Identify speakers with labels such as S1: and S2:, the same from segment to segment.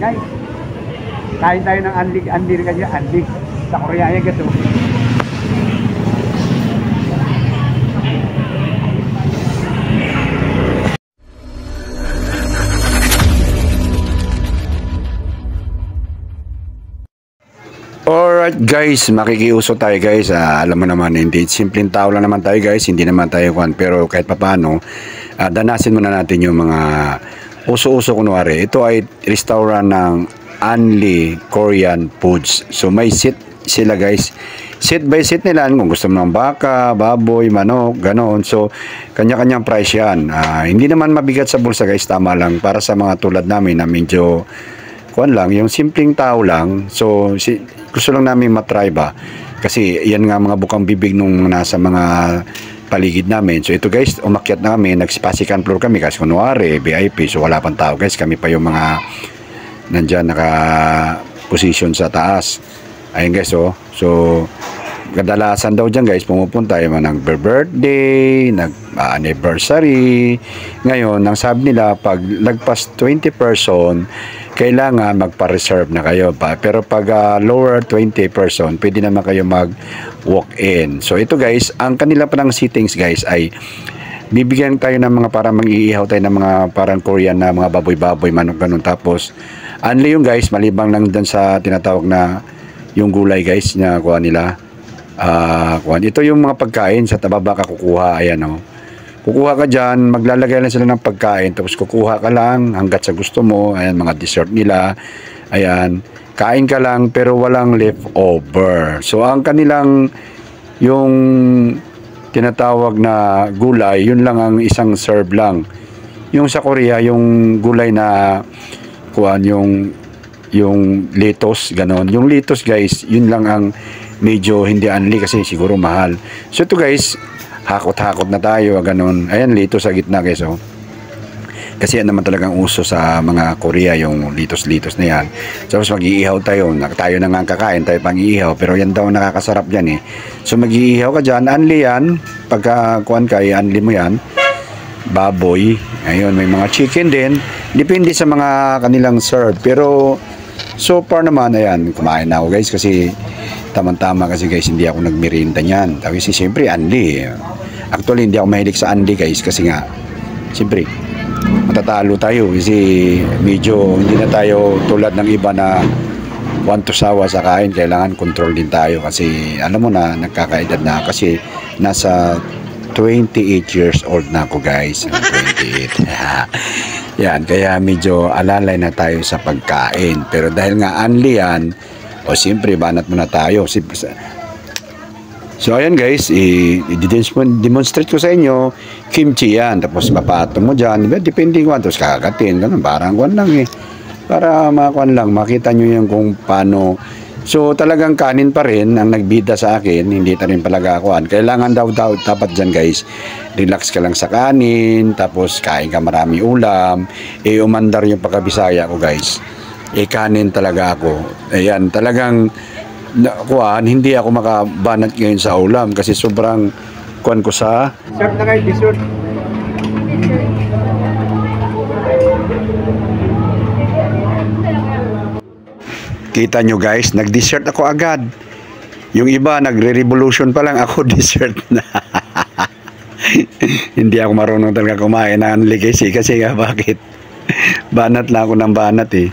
S1: guys. Kain tayo ng anli rin kasi, anli. Sa Korea yan gato.
S2: Alright guys, makikiuso tayo guys. Alam mo naman, hindi simpleng tao lang naman tayo guys, hindi naman tayo kwan, pero kahit papaano, danasin muna natin yung mga uso-uso kunwari. Ito ay restaurant ng Anli Korean Foods. So may seat sila guys. Seat by seat nila kung gusto mo ng baka, baboy, manok, ganoon. So kanya-kanyang price yan. Hindi naman mabigat sa bulsa guys, tama lang para sa mga tulad namin na medyo kuan lang, yung simpleng tao lang. So gusto lang namin matry ba kasi yan nga mga bukang bibig nung nasa mga paligid namin. So ito guys, umakyat na kami, nagspasikan floor kami kasi kunwari VIP, so wala pang tao guys, kami pa yung mga nandyan naka position sa taas. Ayun guys, so kadalasan daw dyan guys pumupunta yung mga nag-birthday, nag-anniversary. Ngayon, ang sabi nila pag lagpas 20 person kailangan magpa-reserve na kayo pa. Pero pag lower 20 person, pwede naman kayo mag-walk-in. So ito guys, ang kanila pa ng seatings guys ay bibigyan tayo ng mga parang mag-iihaw tayo ng mga parang Korean na mga baboy-baboy, manok, ganun. Tapos, only yung guys, malibang lang dun sa tinatawag na yung gulay guys na kuha nila. Ito yung mga pagkain sa tababa ka kukuha. Ayan o. Kukuha ka dyan, maglalagay lang sila ng pagkain, tapos kukuha ka lang hanggat sa gusto mo. Ayan, mga dessert nila. Ayan, kain ka lang pero walang leftover. So, ang kanilang yung tinatawag na gulay, yun lang ang isang serve lang. Yung sa Korea, yung gulay na kuhan, yung lettuce, ganon. Yung lettuce guys, yun lang ang medyo hindi anli kasi siguro mahal. So, ito guys, hakot-hakot na tayo, ganon. Ayan, litos sa gitna guys, oh. Kasi yan naman talagang uso sa mga Korea, yung litos-litos na yan. Tapos mag-iihaw tayo na nga kakain, tayo pang iihaw, pero yan daw nakakasarap yan eh. So mag-iihaw ka dyan, anli yan, pagka kuhan ka, anli mo yan, baboy, ayun, may mga chicken din, depende sa mga kanilang serve, pero so far naman, ayan, kumain na ako guys, kasi tama-tama kasi guys, hindi ako nagmerienda niyan. Tapos siyempre, anli. Actually, hindi ako mahilig sa anli guys, kasi nga, siyempre, matatalo tayo kasi medyo hindi na tayo tulad ng iba na want to sawa sa kain. Kailangan control din tayo kasi alam mo na, nagkakaedad na kasi nasa 28 years old na ako guys. 28. Yan, kaya medyo alalay na tayo sa pagkain. Pero dahil nga anli yan, o siyempre, banat muna tayo. So, ayan guys, i-demonstrate ko sa inyo, kimchi yan. Tapos, mapato mo dyan. Depende ko, tapos kakakatin. Ganun, parang kuwan lang eh. Para makuan lang, makita nyo yan kung paano. So, talagang kanin pa rin ang nagbida sa akin. Hindi ta rin palaga kuwan. Kailangan daw dapat dyan guys. Relax ka lang sa kanin. Tapos, kain ka marami ulam. Umandar yung pagkabisaya ko guys. Kanin talaga ako. Ayan, talagang kuan, hindi ako makabanat ngayon sa ulam kasi sobrang kuan ko sa
S1: Dessert na kayo, dessert.
S2: Kita nyo guys, nag-dessert ako agad. Yung iba, nagre-revolution pa lang, ako dessert na. Hindi ako marunong talaga kumain ng anli kasi nga bakit? Banat lang ako ng banat eh.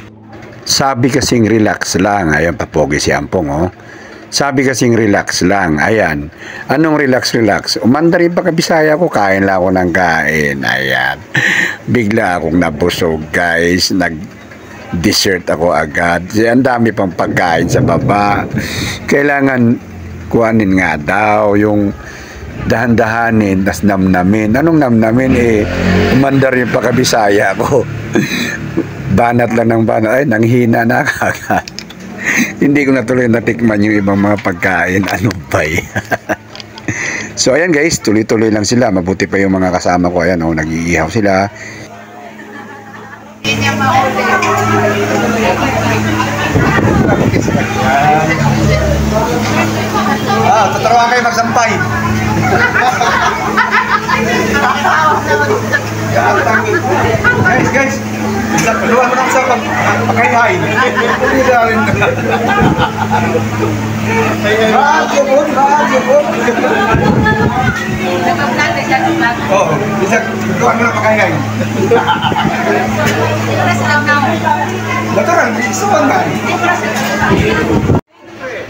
S2: Sabi kasing relax lang. Ayan, papogi si Ampong, oh. Sabi kasing relax lang. Ayan. Anong relax? Umanda rin pa kabisaya ko. Kain lang ako ng kain. Ayan. Bigla akong nabusog, guys. Nag-dessert ako agad. Ang dami pang pagkain sa baba. Kailangan kuhanin nga daw yung dahan-dahanin, tas namnamin. Anong namnamin? Umanda rin pa kabisaya ko. Banat lang ng banat. Ay, nanghina na kagad. Hindi ko natuloy natikman yung ibang mga pagkain. Ano ba eh? So, ayan guys. Tuloy-tuloy lang sila. Mabuti pa yung mga kasama ko. Ayan, oh, nag-iihaw sila.
S1: Tuturuan kayo magsampay. Guys. Luwan mo lang sa pagkaihay. Hindi na rin. Radyo po. Oo, bisa luwan mo lang pagkaihay. Natural, isuwan na.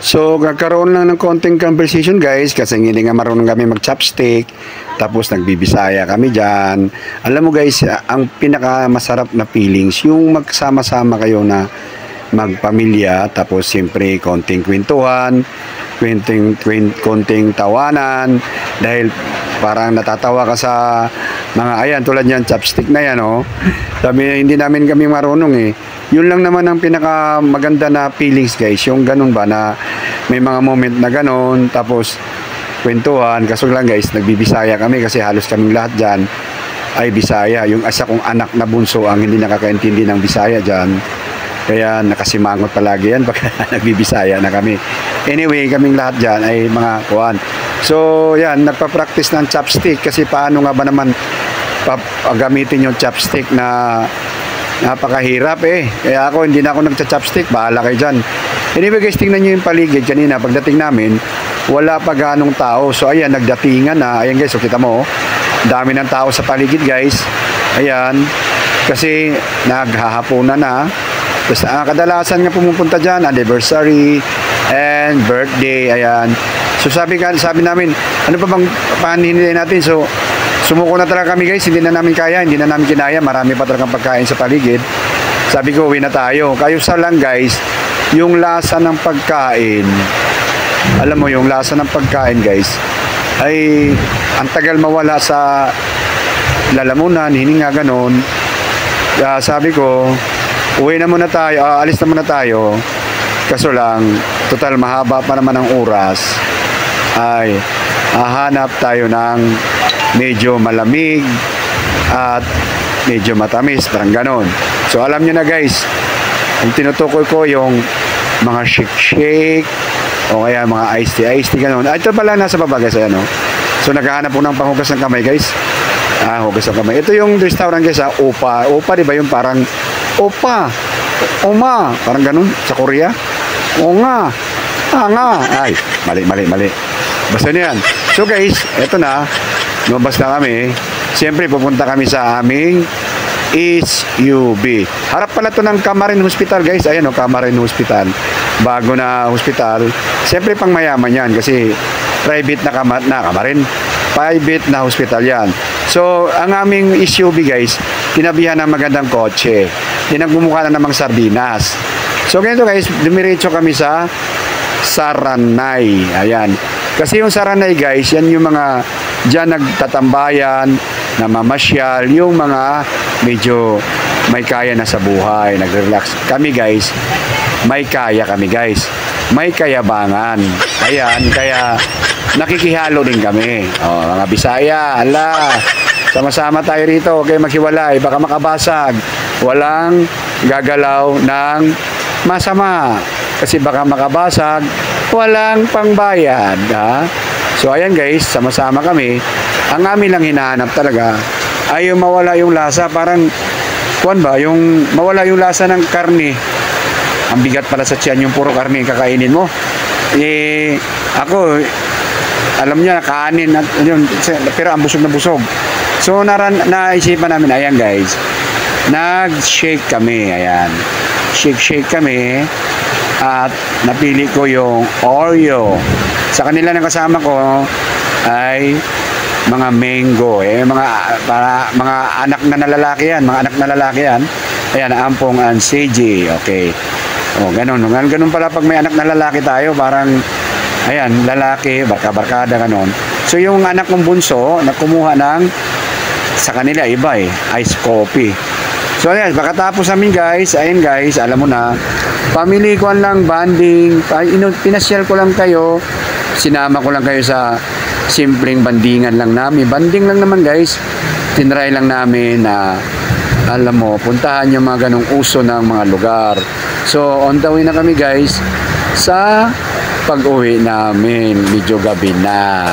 S2: So, nagkaroon lang ng konting conversation guys kasi hindi nga marunong kami mag-chopstick. Tapos nagbibisaya kami dyan. Alam mo guys, ang pinakamasarap na feelings, yung magsama-sama kayo na magpamilya. Tapos siyempre konting kwentuhan, konting tawanan. Dahil parang natatawa ka sa mga, ayan tulad yan, chopstick na yan oh. Sabi, hindi namin kami marunong eh. Yun lang naman ang pinaka maganda na feelings guys, yung ganun ba na may mga moment na ganun, tapos kwentuhan. Kaso lang guys, nagbibisaya kami kasi halos kaming lahat dyan ay Bisaya. Yung asa kong anak na bunso ang hindi nakakaintindi ng Bisaya dyan, kaya nakasimangot palagi yan pag nagbibisaya na kami. Anyway, kaming lahat dyan ay mga kuwan. So yan, nagpa-practice ng chopstick kasi paano nga ba naman gamitin yung chopstick na napakahirap eh. Kaya ako, hindi na ako nagcha-chopstick. Bahala kayo dyan. Anyway guys, tingnan nyo yung paligid. Kanina, pagdating namin, wala pa ganong tao. So ayan, nagdatingan na. Ayan guys, so kita mo, dami ng tao sa paligid guys. Ayan. Kasi naghahaponan na. Tapos kadalasan nga pumupunta dyan, anniversary and birthday. Ayan. So sabi namin, ano pa bang paninilay natin? So sumuko na talaga kami guys, hindi na namin kaya, hindi na namin kinaya, marami pa talagang pagkain sa paligid. Sabi ko, uwi na tayo. Kayo sa lang guys, yung lasa ng pagkain, alam mo yung lasa ng pagkain guys, ay ang tagal mawala sa lalamunan, hininga ganon. Sabi ko, uwi na muna tayo, alis na muna tayo. Kaso lang, total mahaba pa naman ang oras, ay hahanap tayo ng medyo malamig at medyo matamis, parang ganon. So alam nyo na guys, ang tinutukoy ko yung mga shake o kaya mga iced tea ganon. Ito pala nasa baba guys, ayan o. So naghahanap po ng panghugas ng kamay guys. Hugas ng kamay. Ito yung restaurant guys, Opa. Opa, di ba yung parang Opa, Oma, parang ganon sa Korea. O nga, nga. Ay, mali. Basta niyan. So guys, eto na. Lumabas na kami. Siyempre, pupunta kami sa aming SUV. Harap pala to ng Camarin Hospital, guys. Ayan o, Camarin Hospital. Bago na hospital. Siyempre, pang mayaman yan kasi private na Camarin. Private na hospital yan. So, ang aming SUV, guys, tinabihan ng magandang kotse. Tinagmumukha na namang sardinas. So, ganito, guys, dumiretso kami sa Saranay. Ayan. Kasi yung Saranay guys, yan yung mga dyan nagtatambayan, namamasyal, yung mga medyo may kaya na sa buhay, nag-relax. Kami guys, may kaya kami guys. May kayabangan. Ayan, kaya nakikihalo din kami. Mga Bisaya, ala, sama-sama tayo rito, okay, maghiwalay, baka makabasag. Walang gagalaw ng masama. Kasi baka makabasag, walang pangbayad. Ha? So ayan guys, sama-sama kami. Ang amin lang hinahanap talaga ay yung mawala yung lasa. Parang, yung mawala yung lasa ng karne. Ang bigat pala sa tiyan yung puro karne yung kakainin mo. Ako, alam niya, kanin, yun, pero ang busog na busog. So naisipan namin, ayan guys, nag-shake kami, ayan. Shake kami. At napili ko yung Oreo. Sa kanila ng kasama ko ay mga mango. Mga anak na lalaki yan. Mga anak na lalaki yan. Ayan, Ampong and CJ. Okay. Ganun. Ganun pala pag may anak na lalaki tayo. Parang, ayan, lalaki, barka-barkada, ganun. So, yung anak kong bunso, nakumuha ng, sa kanila, iba ice coffee. So, ayan, pagkatapos namin guys, ayan guys, alam mo na, family ko lang, banding, pinasyal ko lang kayo, sinama ko lang kayo sa simpleng bandingan lang namin. Banding lang naman guys, tinry lang namin na, alam mo, puntahan yung mga ganong uso ng mga lugar. So, on the way na kami guys, sa pag-uwi namin, medyo gabi na.